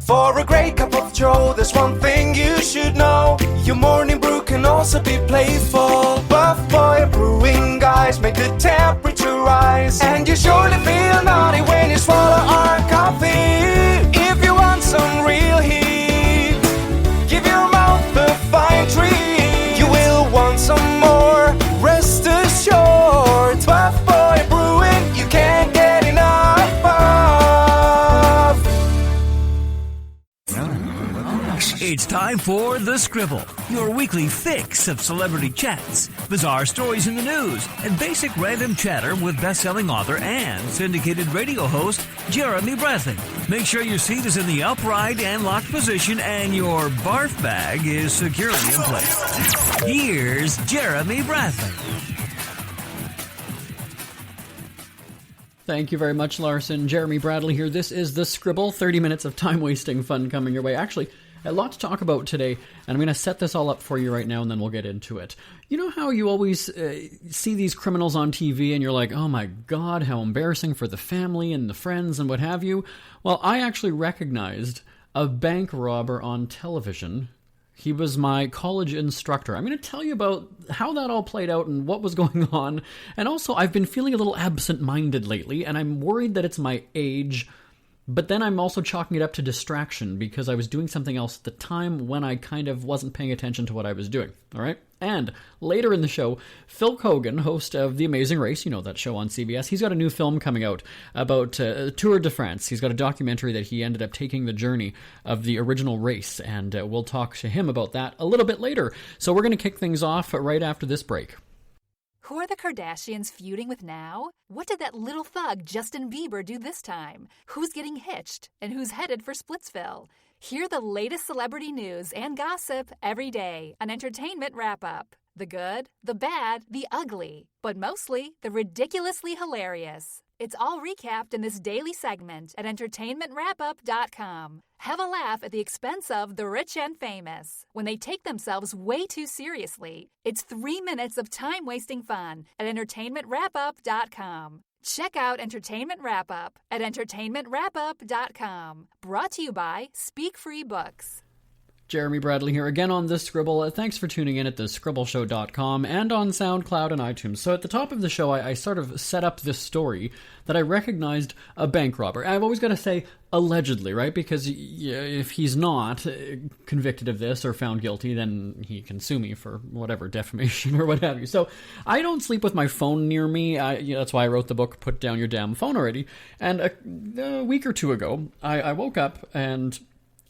For a great cup of joe, there's one thing you should know. Your morning brew can also be playful. Buff Boy Brewing guys make the temperature rise, and you surely feel naughty when you swallow our coffee. If you want some real heat, give your mouth a fine treat. You will want some more, rest assured. Buff Boy Brewing, you can't get enough of. It's time for The Scribble, your weekly fix of celebrity chats, bizarre stories in the news, and basic random chatter with best-selling author and syndicated radio host Jeremy Bradley. Make sure your seat is in the upright and locked position and your barf bag is securely in place. Here's Jeremy Bradley. Thank you very much, Larson. Jeremy Bradley here. This is The Scribble, 30 minutes of time-wasting fun coming your way. Actually, a lot to talk about today, and I'm going to set this all up for you right now, and then we'll get into it. You know how you always see these criminals on TV, and you're like, oh my god, how embarrassing for the family and the friends and what have you? Well, I actually recognized a bank robber on television. He was my college instructor. I'm going to tell you about how that all played out and what was going on. And also, I've been feeling a little absent-minded lately, and I'm worried that it's my age. But then I'm also chalking it up to distraction because I was doing something else at the time when I kind of wasn't paying attention to what I was doing. All right? And later in the show, Phil Kogan, host of The Amazing Race, you know that show on CBS, he's got a new film coming out about Tour de France. He's got a documentary that he ended up taking the journey of the original race, and we'll talk to him about that a little bit later. So we're going to kick things off right after this break. Who are the Kardashians feuding with now? What did that little thug Justin Bieber do this time? Who's getting hitched? And who's headed for Splitsville? Hear the latest celebrity news and gossip every day on Entertainment Wrap-Up. The good, the bad, the ugly, but mostly the ridiculously hilarious. It's all recapped in this daily segment at entertainmentwrapup.com. Have a laugh at the expense of the rich and famous when they take themselves way too seriously. It's 3 minutes of time-wasting fun at entertainmentwrapup.com. Check out Entertainment Wrap-Up at entertainmentwrapup.com. Brought to you by Speak Free Books. Jeremy Bradley here again on The Scribble. Thanks for tuning in at thescribbleshow.com and on SoundCloud and iTunes. So at the top of the show, I sort of set up this story that I recognized a bank robber. I've always got to say allegedly, right? Because if he's not convicted of this or found guilty, then he can sue me for whatever, defamation or what have you. So I don't sleep with my phone near me. That's why I wrote the book, Put Down Your Damn Phone Already. And a week or two ago, I woke up and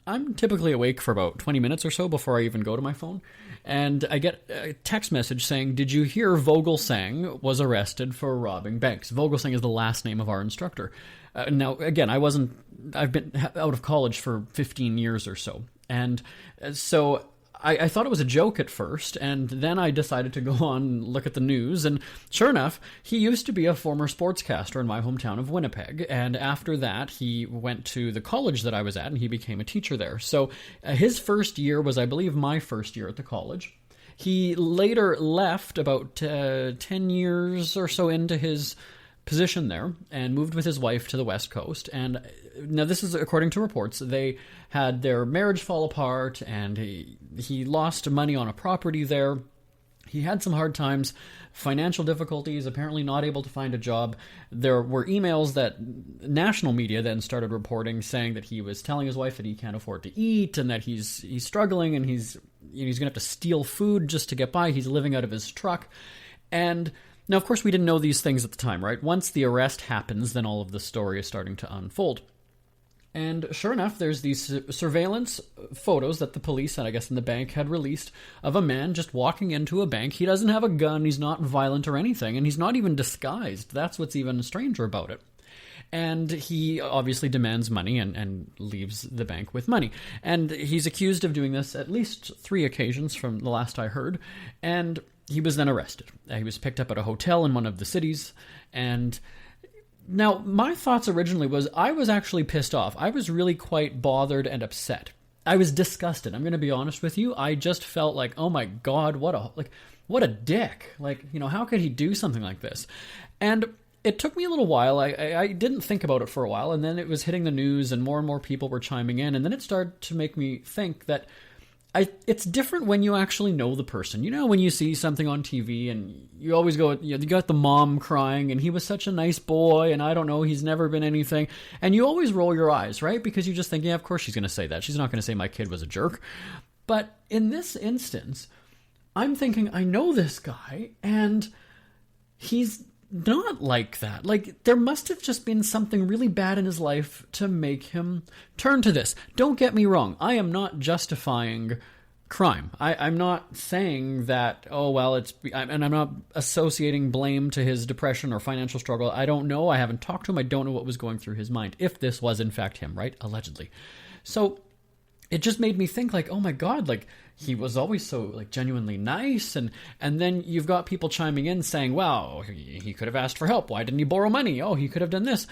I'm typically awake for about 20 minutes or so before I even go to my phone, and I get a text message saying, did you hear Vogelsang was arrested for robbing banks? Vogelsang is the last name of our instructor. Now, again, I've been out of college for 15 years or so, and so I thought it was a joke at first, and then I decided to go on and look at the news, and sure enough, he used to be a former sportscaster in my hometown of Winnipeg, and after that, he went to the college that I was at, and he became a teacher there. So his first year was, I believe, my first year at the college. He later left about 10 years or so into his position there and moved with his wife to the West Coast. And now this is according to reports. They had their marriage fall apart, and he lost money on a property there. He had some hard times, financial difficulties, apparently not able to find a job. There were emails that national media then started reporting saying that he was telling his wife that he can't afford to eat and that he's struggling and he's going to have to steal food just to get by. He's living out of his truck. And now, of course, we didn't know these things at the time, right? Once the arrest happens, then all of the story is starting to unfold. And sure enough, there's these surveillance photos that the police, and I guess in the bank, had released of a man just walking into a bank. He doesn't have a gun, he's not violent or anything, and he's not even disguised. That's what's even stranger about it. And he obviously demands money and leaves the bank with money. And he's accused of doing this at least 3 occasions from the last I heard. And he was then arrested. He was picked up at a hotel in one of the cities. And now, my thoughts originally was I was actually pissed off. I was really quite bothered and upset. I was disgusted. I'm going to be honest with you. I just felt like, oh my God, what a dick. Like, how could he do something like this? And it took me a little while. I didn't think about it for a while, and then it was hitting the news, and more people were chiming in, and then it started to make me think that it's different when you actually know the person. You know, when you see something on TV, and you always go, you got the mom crying, and he was such a nice boy, and I don't know, he's never been anything, and you always roll your eyes, right? Because you just think, yeah, of course she's going to say that. She's not going to say my kid was a jerk. But in this instance, I'm thinking, I know this guy, and he's not like that. Like, there must have just been something really bad in his life to make him turn to this. Don't get me wrong. I am not justifying crime. I'm not saying that, oh, well, and I'm not associating blame to his depression or financial struggle. I don't know. I haven't talked to him. I don't know what was going through his mind, if this was in fact him, right? Allegedly. So it just made me think, like, oh my God, like, he was always so, like, genuinely nice, and then you've got people chiming in saying, wow, he could have asked for help. Why didn't he borrow money? Oh, he could have done this.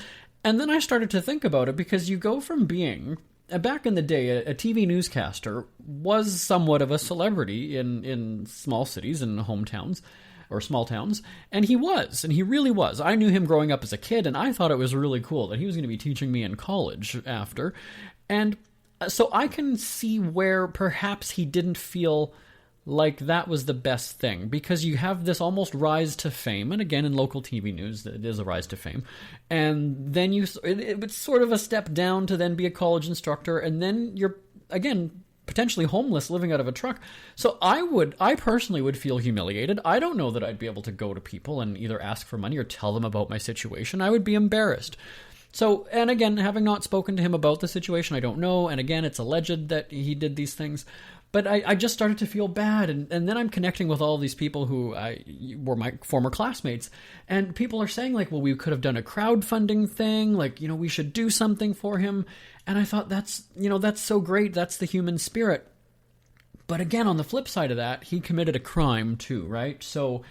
And then I started to think about it, because you go from being, back in the day, a TV newscaster was somewhat of a celebrity in small cities and hometowns, or small towns, and he really was. I knew him growing up as a kid, and I thought it was really cool that he was going to be teaching me in college after, and so I can see where perhaps he didn't feel like that was the best thing, because you have this almost rise to fame, and again, in local TV news, it is a rise to fame, and then it's sort of a step down to then be a college instructor, and then you're, again, potentially homeless, living out of a truck. So I personally would feel humiliated. I don't know that I'd be able to go to people and either ask for money or tell them about my situation. I would be embarrassed. So, and again, having not spoken to him about the situation, I don't know. And again, it's alleged that he did these things. But I just started to feel bad. And then I'm connecting with all these people who were my former classmates. And people are saying, like, well, we could have done a crowdfunding thing. Like, we should do something for him. And I thought, that's so great. That's the human spirit. But again, on the flip side of that, he committed a crime too, right? So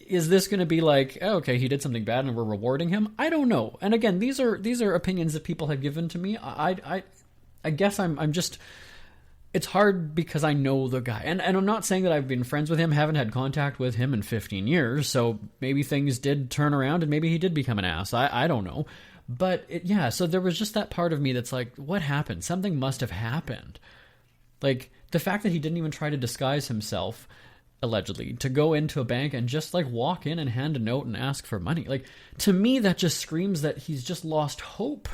is this going to be like, oh, okay, he did something bad and we're rewarding him? I don't know. And again, these are opinions that people have given to me. I guess I'm just, it's hard because I know the guy. And I'm not saying that I've been friends with him, haven't had contact with him in 15 years. So maybe things did turn around and maybe he did become an ass. I don't know. But so there was just that part of me that's like, what happened? Something must have happened. Like, the fact that he didn't even try to disguise himself, allegedly, to go into a bank and just, like, walk in and hand a note and ask for money. Like, to me, that just screams that he's just lost hope.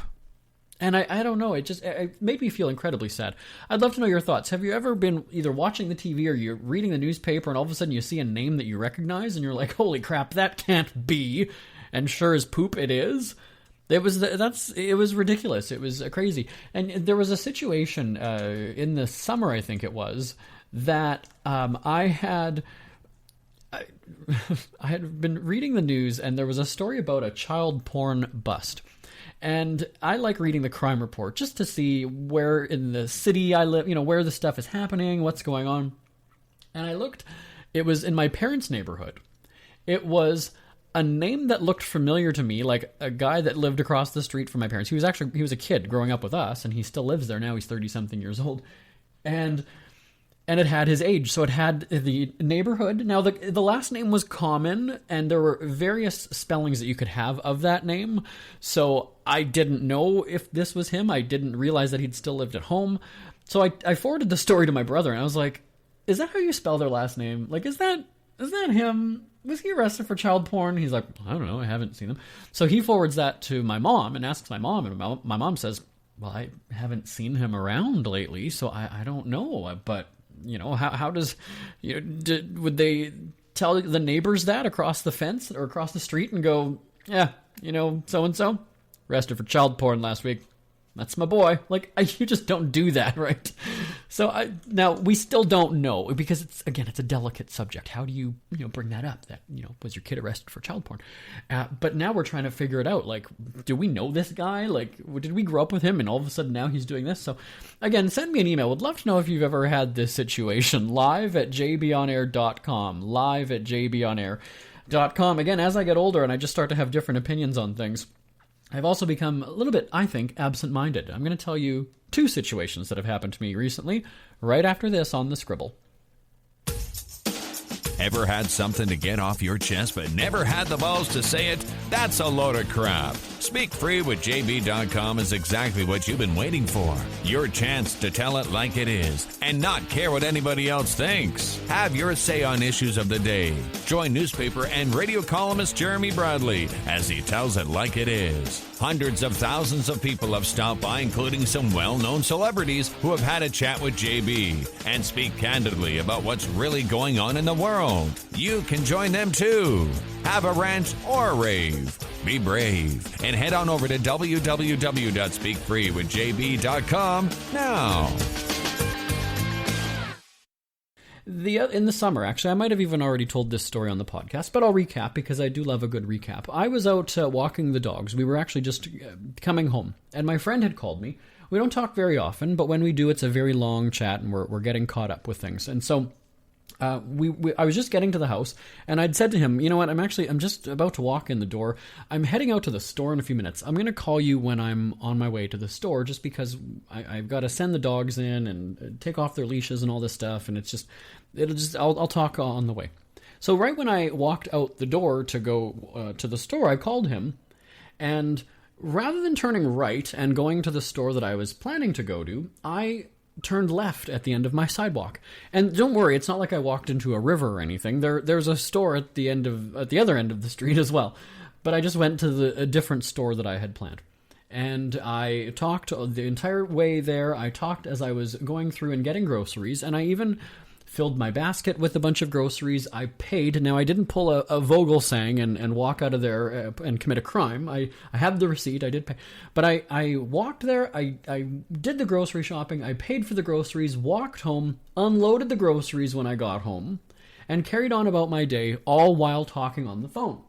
And I don't know, it made me feel incredibly sad. I'd love to know your thoughts. Have you ever been either watching the TV or you're reading the newspaper and all of a sudden you see a name that you recognize and you're like, holy crap, that can't be. And sure as poop, it is. It was ridiculous. It was crazy. And there was a situation in the summer, I think it was, that I had been reading the news, and there was a story about a child porn bust. And I like reading the crime report just to see where in the city I live, where the stuff is happening, what's going on. And I looked, it was in my parents' neighborhood. It was a name that looked familiar to me, like a guy that lived across the street from my parents. He was a kid growing up with us, and he still lives there now. He's 30-something years old. And it had his age, so it had the neighborhood. Now, the last name was common, and there were various spellings that you could have of that name, so I didn't know if this was him. I didn't realize that he'd still lived at home. So I forwarded the story to my brother, and I was like, is that how you spell their last name? Like, is that him? Was he arrested for child porn? He's like, I don't know, I haven't seen him. So he forwards that to my mom and asks my mom, and my mom says, well, I haven't seen him around lately, so I don't know. But, how does, would they tell the neighbors that across the fence or across the street and go, yeah, so-and-so arrested for child porn last week. That's my boy. Like, you just don't do that, right? So now we still don't know, because it's a delicate subject. How do you, bring that up? That, was your kid arrested for child porn? But now we're trying to figure it out. Like, do we know this guy? Like, did we grow up with him and all of a sudden now he's doing this? So again, send me an email. Would love to know if you've ever had this situation. live@jbonair.com. live@jbonair.com. Again, as I get older and I just start to have different opinions on things, I've also become a little bit, I think, absent-minded. I'm going to tell you 2 situations that have happened to me recently, right after this on the Scribble. Ever had something to get off your chest but never had the balls to say it? That's a load of crap. Speak Free with JB.com is exactly what you've been waiting for. Your chance to tell it like it is and not care what anybody else thinks. Have your say on issues of the day. Join newspaper and radio columnist Jeremy Bradley as he tells it like it is. Hundreds of thousands of people have stopped by, including some well-known celebrities who have had a chat with JB and speak candidly about what's really going on in the world. You can join them too. Have a rant or a rave. Be brave and head on over to www.speakfreewithjb.com now. In the summer, actually, I might have even already told this story on the podcast, but I'll recap because I do love a good recap. I was out walking the dogs. We were actually just coming home, and my friend had called me. We don't talk very often, but when we do, it's a very long chat, and we're getting caught up with things. And so I was just getting to the house, and I'd said to him, you know what, I'm just about to walk in the door. I'm heading out to the store in a few minutes. I'm going to call you when I'm on my way to the store, just because I've got to send the dogs in and take off their leashes and all this stuff, and I'll talk on the way. So right when I walked out the door to go to the store, I called him, and rather than turning right and going to the store that I was planning to go to, I turned left at the end of my sidewalk. And don't worry, it's not like I walked into a river or anything. There's a store at the other end of the street as well. But I just went to a different store that I had planned. And I talked the entire way there. I talked as I was going through and getting groceries, and I even filled my basket with a bunch of groceries. I paid. Now, I didn't pull a Vogelsang and walk out of there and commit a crime. I had the receipt. I did pay. But I walked there. I did the grocery shopping. I paid for the groceries, walked home, unloaded the groceries when I got home, and carried on about my day, all while talking on the phone.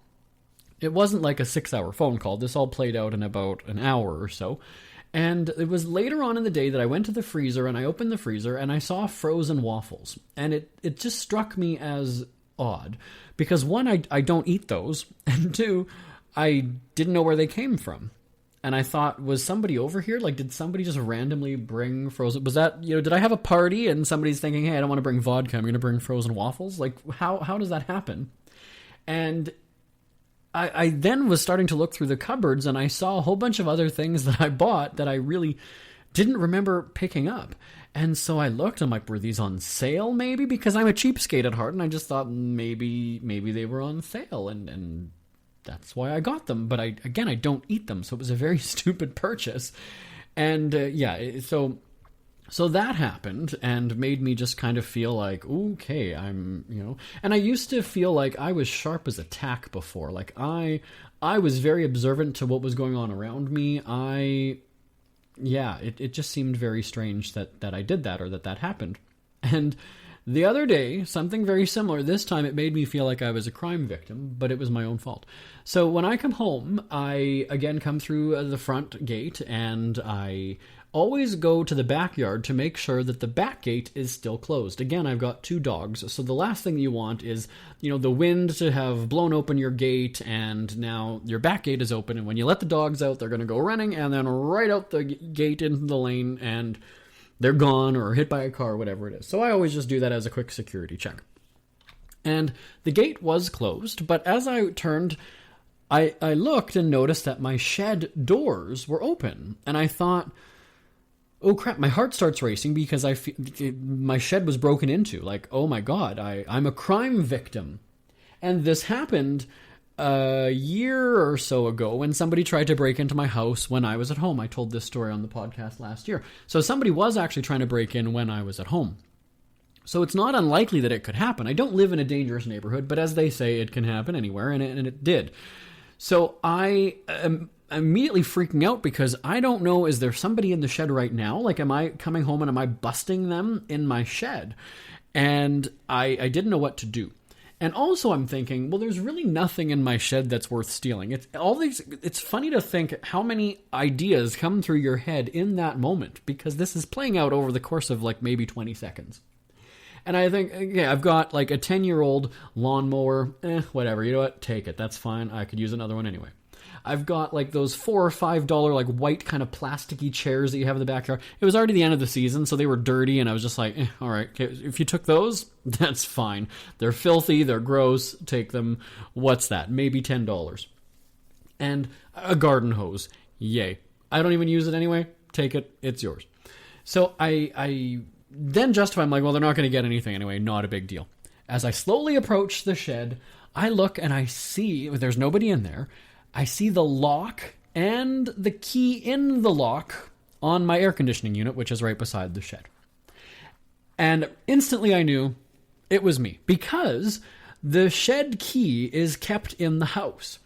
It wasn't like a 6-hour phone call. This all played out in about an hour or so. And it was later on in the day that I went to the freezer and I opened the freezer and I saw frozen waffles. And it just struck me as odd. Because one, I don't eat those. And two, I didn't know where they came from. And I thought, was somebody over here? Like, did somebody just randomly bring frozen... Was that, did I have a party and somebody's thinking, hey, I don't want to bring vodka, I'm going to bring frozen waffles? Like, how does that happen? And I then was starting to look through the cupboards and I saw a whole bunch of other things that I bought that I really didn't remember picking up. And so I looked, I'm like, were these on sale maybe? Because I'm a cheapskate at heart and I just thought maybe they were on sale and that's why I got them. But I don't eat them, so it was a very stupid purchase. And So that happened and made me just kind of feel like, okay, and I used to feel like I was sharp as a tack before. Like I was very observant to what was going on around me. It just seemed very strange that I did that or that happened. And the other day, something very similar. This time it made me feel like I was a crime victim, but it was my own fault. So when I come home, I again come through the front gate and I always go to the backyard to make sure that the back gate is still closed. Again, I've got 2 dogs, so the last thing you want is, the wind to have blown open your gate, and now your back gate is open, and when you let the dogs out, they're going to go running, and then right out the gate into the lane, and they're gone, or hit by a car, whatever it is. So I always just do that as a quick security check. And the gate was closed, but as I turned, I looked and noticed that my shed doors were open, and I thought, oh crap, my heart starts racing because my shed was broken into. Like, oh my God, I'm a crime victim. And this happened a year or so ago when somebody tried to break into my house when I was at home. I told this story on the podcast last year. So somebody was actually trying to break in when I was at home. So it's not unlikely that it could happen. I don't live in a dangerous neighborhood, but as they say, it can happen anywhere, and it did. So I am immediately freaking out because I don't know, is there somebody in the shed right now? Like, am I coming home and am I busting them in my shed? And I didn't know what to do. And also I'm thinking, well, there's really nothing in my shed that's worth stealing. It's funny to think how many ideas come through your head in that moment, because this is playing out over the course of like maybe 20 seconds. And I think, I've got like a 10-year-old lawnmower, whatever, you know what, take it, that's fine, I could use another one anyway. I've got like those $4 or $5 like white kind of plasticky chairs that you have in the backyard. It was already the end of the season, so they were dirty, and I was just like, all right, okay, if you took those, that's fine. They're filthy, they're gross, take them. What's that? Maybe $10. And a garden hose. Yay. I don't even use it anyway. Take it. It's yours. So I then justify, I'm like, well, they're not going to get anything anyway. Not a big deal. As I slowly approach the shed, I look and I see, there's nobody in there. I see the lock and the key in the lock on my air conditioning unit, which is right beside the shed. And instantly I knew it was me, because the shed key is kept in the house.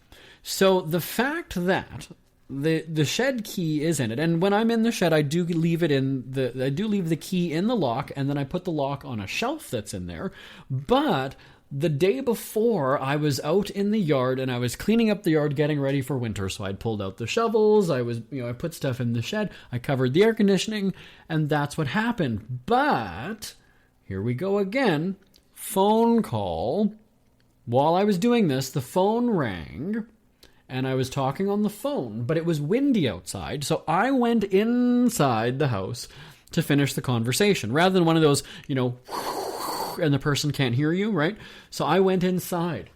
So the fact that the shed key is in it, and when I'm in the shed, I do leave the key in the lock, and then I put the lock on a shelf that's in there. But the day before, I was out in the yard and I was cleaning up the yard, getting ready for winter. So I'd pulled out the shovels, I put stuff in the shed, I covered the air conditioning, and that's what happened. But here we go again. Phone call. While I was doing this, the phone rang. And I was talking on the phone, but it was windy outside, so I went inside the house to finish the conversation, rather than one of those, and the person can't hear you, right? So I went inside,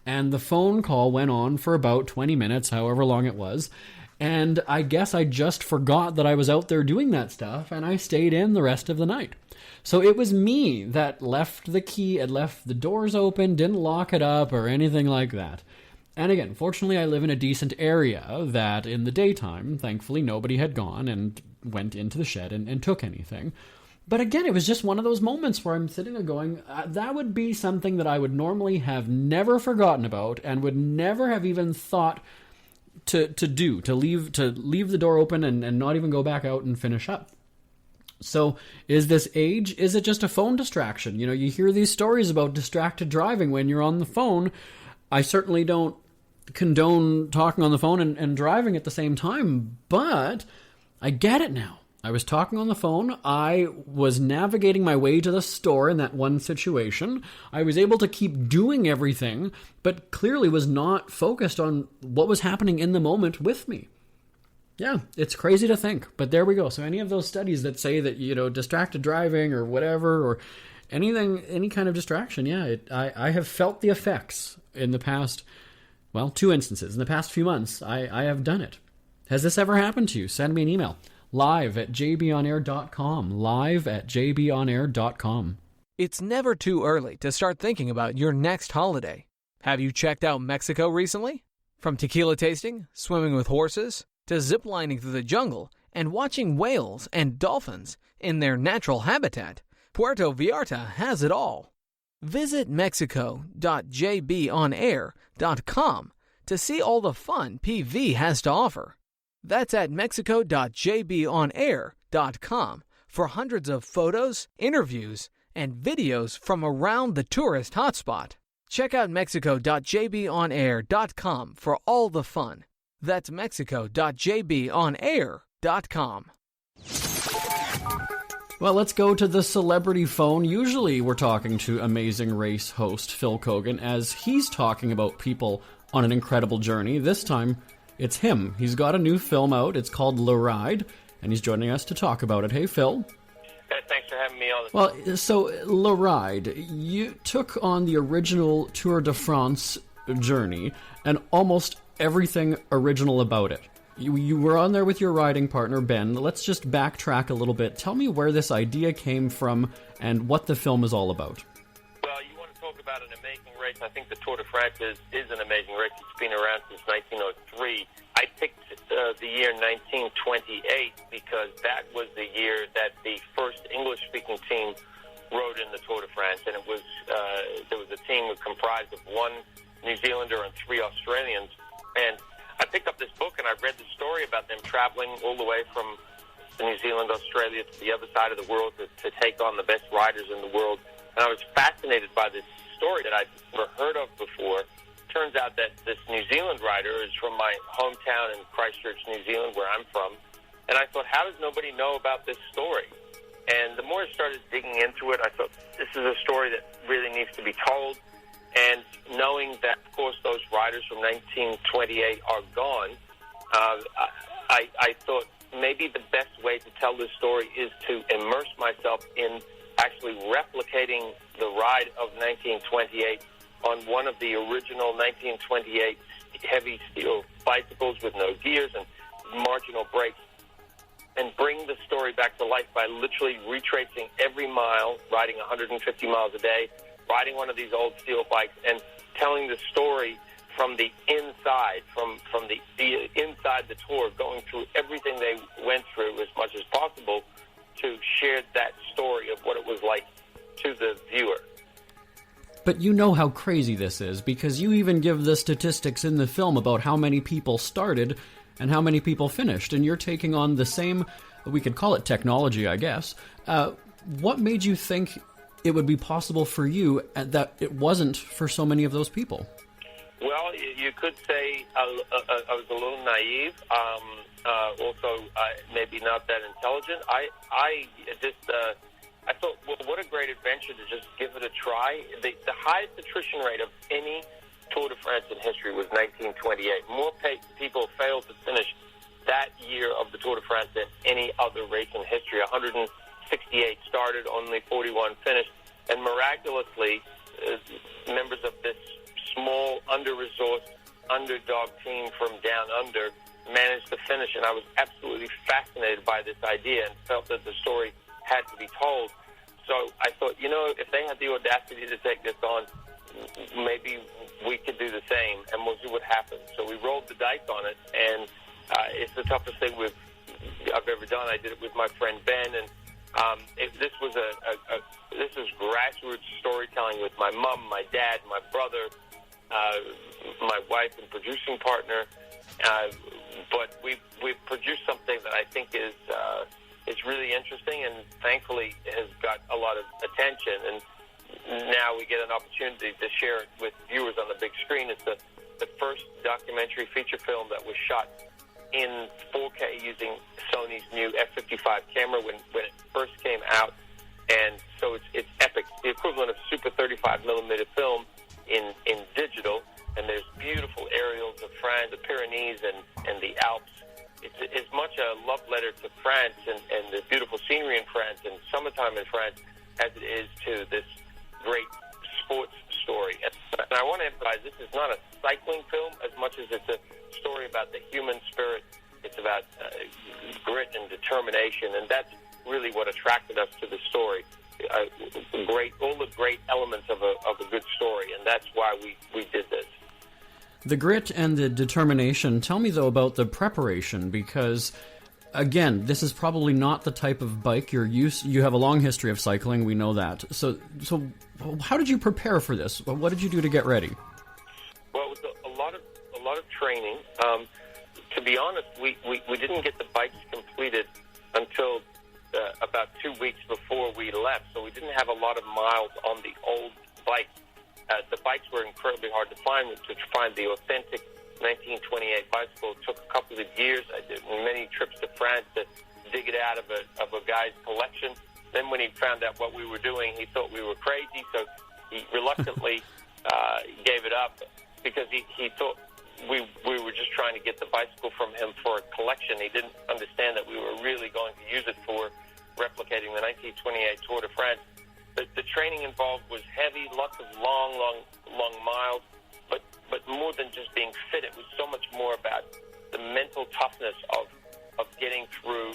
and the phone call went on for about 20 minutes, however long it was, and I guess I just forgot that I was out there doing that stuff, and I stayed in the rest of the night. So it was me that left the key and left the doors open, didn't lock it up or anything like that. And again, fortunately, I live in a decent area that in the daytime, thankfully, nobody had gone and went into the shed and took anything. But again, it was just one of those moments where I'm sitting there going, that would be something that I would normally have never forgotten about and would never have even thought to leave the door open and not even go back out and finish up. So is this age? Is it just a phone distraction? You hear these stories about distracted driving when you're on the phone. I certainly don't condone talking on the phone and driving at the same time, but I get it now. I was talking on the phone. I was navigating my way to the store in that one situation. I was able to keep doing everything, but clearly was not focused on what was happening in the moment with me. Yeah, it's crazy to think, but there we go. So any of those studies that say that, distracted driving or whatever, or anything, any kind of distraction, I have felt the effects in the past, 2 instances. In the past few months, I have done it. Has this ever happened to you? Send me an email. live@jbonair.com. live@jbonair.com. It's never too early to start thinking about your next holiday. Have you checked out Mexico recently? From tequila tasting, swimming with horses, to ziplining through the jungle and watching whales and dolphins in their natural habitat, Puerto Vallarta has it all. Visit mexico.jbonair.com to see all the fun PV has to offer. That's at mexico.jbonair.com for hundreds of photos, interviews, and videos from around the tourist hotspot. Check out mexico.jbonair.com for all the fun. That's mexico.jbonair.com. Well, let's go to the celebrity phone. Usually we're talking to Amazing Race host Phil Kogan as he's talking about people on an incredible journey. This time, it's him. He's got a new film out. It's called Le Ride, and he's joining us to talk about it. Hey, Phil. Hey, thanks for having me on. Well, so Le Ride, you took on the original Tour de France journey and almost everything original about it. You were on there with your riding partner, Ben. Let's just backtrack a little bit. Tell me where this idea came from and what the film is all about. Well, you want to talk about an amazing race. I think the Tour de France is an amazing race. It's been around since 1903. I picked the year 1928 because that was the year that the first English-speaking team rode in the Tour de France, and it was there was a team comprised of 1 New Zealander and 3 Australians. And I picked up this book and I read the story about them traveling all the way from New Zealand, Australia to the other side of the world to take on the best riders in the world. And I was fascinated by this story that I'd never heard of before. Turns out that this New Zealand rider is from my hometown in Christchurch, New Zealand, where I'm from. And I thought, how does nobody know about this story? And the more I started digging into it, I thought, this is a story that really needs to be told. And knowing that, of course, those riders from 1928 are gone, I thought maybe the best way to tell this story is to immerse myself in actually replicating the ride of 1928 on one of the original 1928 heavy steel bicycles with no gears and marginal brakes, and bring the story back to life by literally retracing every mile, riding 150 miles a day, riding one of these old steel bikes, and telling the story from the inside, from the inside the tour, going through everything they went through as much as possible to share that story of what it was like to the viewer. But you know how crazy this is, because you even give the statistics in the film about how many people started and how many people finished, and you're taking on the same, we could call it technology, I guess. What made you think it would be possible for you that it wasn't for so many of those people? Well, you could say I was a little naive, also maybe not that intelligent. I thought, well, what a great adventure to just give it a try. The highest attrition rate of any Tour de France in history was 1928. More people failed to finish that year of the Tour de France than any other race in history. 168 started, only 41 finished, and miraculously, members of this small, under-resourced, underdog team from down under managed to finish, and I was absolutely fascinated by this idea and felt that the story had to be told. So I thought, if they had the audacity to take this on, maybe we could do the same, and we'll see what happens. So we rolled the dice on it, and it's the toughest thing I've ever done. I did it with my friend Ben, and this was grassroots storytelling with my mom, my dad, my brother, my wife and producing partner. But we've produced something that I think is really interesting, and thankfully has got a lot of attention. And now we get an opportunity to share it with viewers on the big screen. It's the first documentary feature film that was shot in 4K using Sony's new F55 camera when it first came out, and so it's epic. It's the equivalent of Super 35 millimeter film in digital, and there's beautiful aerials of France, the Pyrenees, and the Alps. It's as much a love letter to France and the beautiful scenery in France and summertime in France as it is to this great sports story. And I want to emphasize, this is not a cycling film as much as it's a story about the human spirit. It's about grit and determination, and that's really what attracted us to the story. All the great elements of a good story, and that's why we did this. The grit and the determination. Tell me, though, about the preparation, because, again, this is probably not the type of bike you're used. You have a long history of cycling, we know that. So how did you prepare for this? What did you do to get ready? Well, it was a lot of training. To be honest, we didn't get the bikes completed until about 2 weeks before we left, so we didn't have a lot of miles on the old bikes. The bikes were incredibly hard to find. To find the authentic 1928 bicycle, it took a couple of years. I did many trips to France to dig it out of a guy's collection. Then when he found out what we were doing, he thought we were crazy, so he reluctantly gave it up because he thought we were just trying to get the bicycle from him for a collection. He didn't understand that we were really going to use it for replicating the 1928 Tour de France. The training involved was heavy, lots of long miles, but more than just being fit, it was so much more about the mental toughness of getting through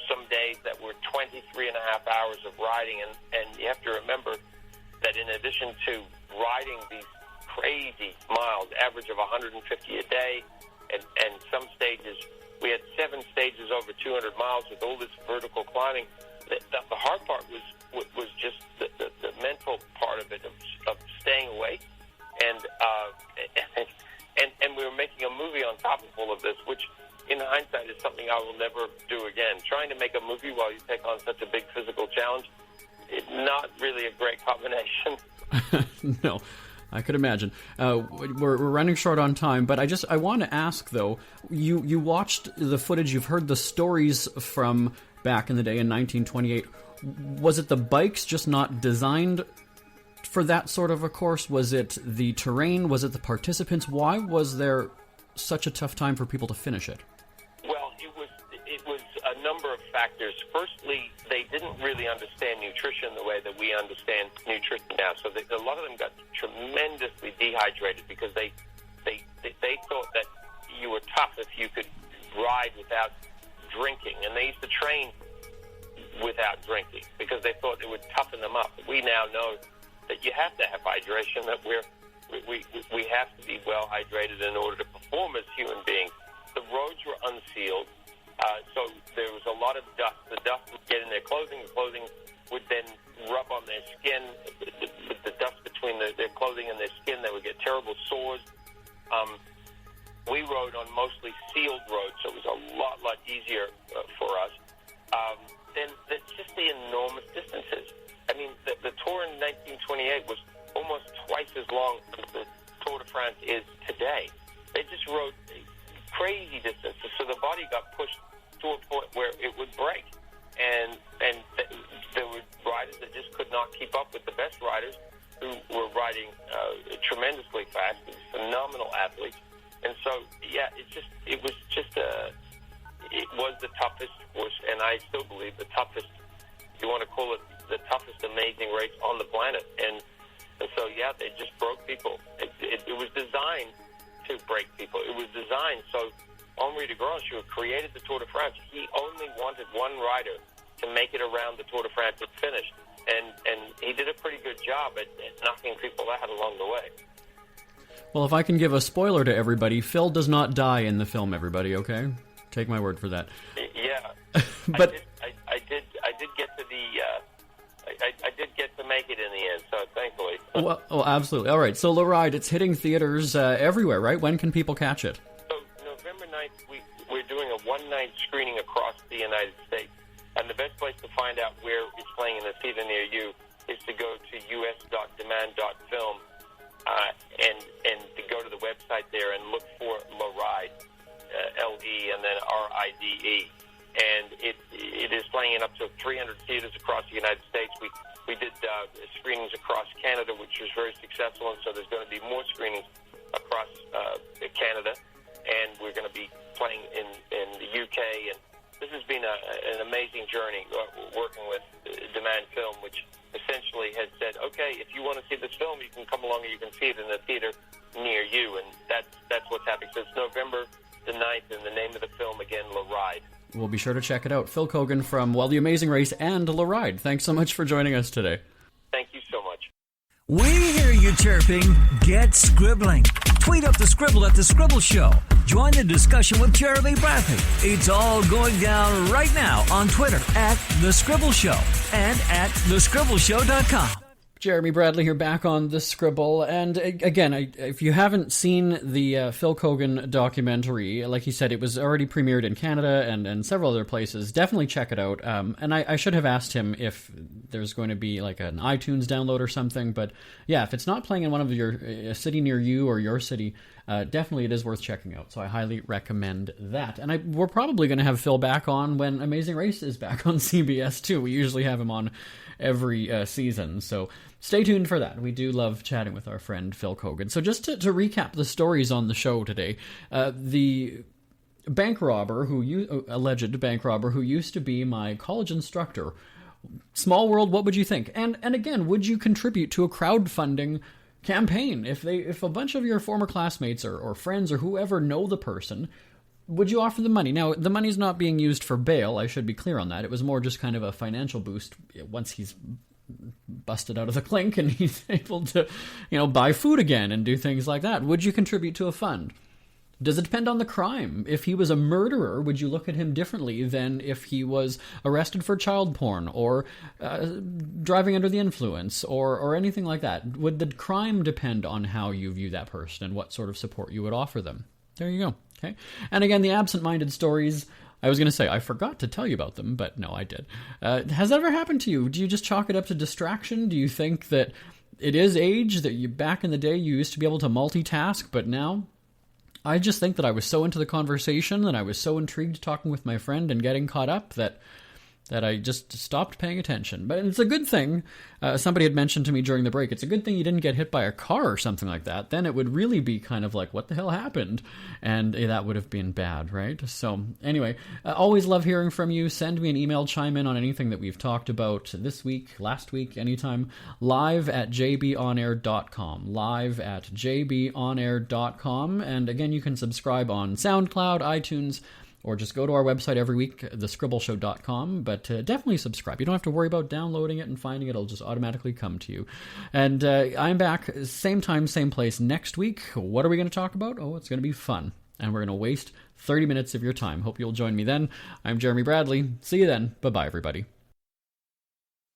some days that were 23 and a half hours of riding. And you have to remember that in addition to riding these crazy miles, average of 150 a day, and some stages, we had 7 stages over 200 miles with all this vertical climbing. The hard part was just the mental part of it, of staying awake, and we were making a movie on top of all of this, which in hindsight is something I will never do again. Trying to make a movie while you take on such a big physical challenge, it's not really a great combination. No, I could imagine. We're running short on time, but I want to ask, though, you watched the footage, you've heard the stories from back in the day in 1928. Was it the bikes just not designed for that sort of a course? Was it the terrain? Was it the participants? Why was there such a tough time for people to finish it? Well, it was a number of factors. Firstly, they didn't really understand nutrition the way that we understand nutrition now. So a lot of them got tremendously dehydrated because they thought that you were tough if you could ride without drinking, and they used to train without drinking because they thought it would toughen them up. We now know that you have to have hydration, that we have to be well hydrated in order to perform as human beings. The roads were unsealed, so there was a lot of dust. The dust would get in their clothing. The clothing would then rub on their skin. With the dust between their clothing and their skin, they would get terrible sores. We rode on mostly sealed roads, so it was a lot easier for us. Then just the enormous distances. I mean, the Tour in 1928 was almost twice as long as the Tour de France is today. They just rode crazy distances, so the body got pushed to a point where it would break. And there were riders that just could not keep up with the best riders who were riding tremendously fast, phenomenal athletes. And so, yeah, it was the toughest course, and I still believe the toughest, if you want to call it the toughest amazing race on the planet. And so, yeah, they just broke people. It was designed to break people. It was designed so Henri de Grange, who created the Tour de France, he only wanted one rider to make it around the Tour de France and finish. And he did a pretty good job at knocking people out along the way. Well, if I can give a spoiler to everybody, Phil does not die in the film, everybody, okay? Take my word for that. Yeah. But I did get to I did get to make it in the end, so thankfully. Well, absolutely. All right, so Le Ride, it's hitting theaters everywhere, right? When can people catch it? So November 9th, we're doing a one-night screening across the United States. And the best place to find out where it's playing in a theater near you is to go to us.demand.film and to go to the website there and look for Le Ride, L-E, and then R-I-D-E. And it is playing in up to 300 theaters across the United States. We did screenings across Canada, which was very successful, and so there's going to be more screenings across Canada. And we're going to be playing in the UK. And this has been an amazing journey working with Demand Film, which essentially has said, okay, if you want to see this film, you can come along and you can see it in the theater near you. And that's what's happening. So it's November the 9th, and the name of the film, again, Le Ride. We'll be sure to check it out. Phil Kogan from, The Amazing Race and Le Ride. Thanks so much for joining us today. Thank you so much. We hear you chirping. Get scribbling. Tweet up the Scribble at The Scribble Show. Join the discussion with Jeremy Bradley. It's all going down right now on Twitter at The Scribble Show and at thescribbleshow.com. Jeremy Bradley here, back on The Scribble. And again, if you haven't seen the Phil Kogan documentary, like he said, it was already premiered in Canada and several other places. Definitely check it out. And I should have asked him if there's going to be like an iTunes download or something. But yeah, if it's not playing in one of a city near you or your city, definitely it is worth checking out. So I highly recommend that. And we're probably going to have Phil back on when Amazing Race is back on CBS too. We usually have him on every season. So stay tuned for that. We do love chatting with our friend Phil Kogan. So just to recap the stories on the show today, the bank robber alleged bank robber who used to be my college instructor. Small world, what would you think? And again, would you contribute to a crowdfunding campaign? If a bunch of your former classmates or friends or whoever know the person, would you offer them money? Now, the money's not being used for bail. I should be clear on that. It was more just kind of a financial boost once he's busted out of the clink and he's able to, buy food again and do things like that. Would you contribute to a fund? Does it depend on the crime? If he was a murderer, would you look at him differently than if he was arrested for child porn or driving under the influence or anything like that? Would the crime depend on how you view that person and what sort of support you would offer them? There you go. Okay. And again, the absent-minded stories, I was going to say, I forgot to tell you about them, but no, I did. Has that ever happened to you? Do you just chalk it up to distraction? Do you think that it is age, that back in the day you used to be able to multitask, but now? I just think that I was so into the conversation and I was so intrigued talking with my friend and getting caught up that that I just stopped paying attention. But it's a good thing. Somebody had mentioned to me during the break, it's a good thing you didn't get hit by a car or something like that. Then it would really be kind of like, what the hell happened? And that would have been bad, right? So anyway, always love hearing from you. Send me an email, chime in on anything that we've talked about this week, last week, anytime. live@jbonair.com. live@jbonair.com. And again, you can subscribe on SoundCloud, iTunes, or just go to our website every week, thescribbleshow.com. But definitely subscribe. You don't have to worry about downloading it and finding it. It'll just automatically come to you. And I'm back, same time, same place next week. What are we going to talk about? Oh, it's going to be fun. And we're going to waste 30 minutes of your time. Hope you'll join me then. I'm Jeremy Bradley. See you then. Bye-bye, everybody.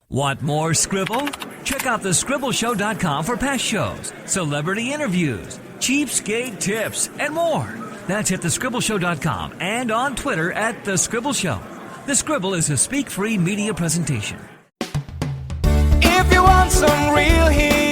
Want more Scribble? Check out thescribbleshow.com for past shows, celebrity interviews, cheapskate tips, and more. That's at thescribbleshow.com and on Twitter at The Scribble Show. The Scribble is a speak-free media presentation. If you want some real heat,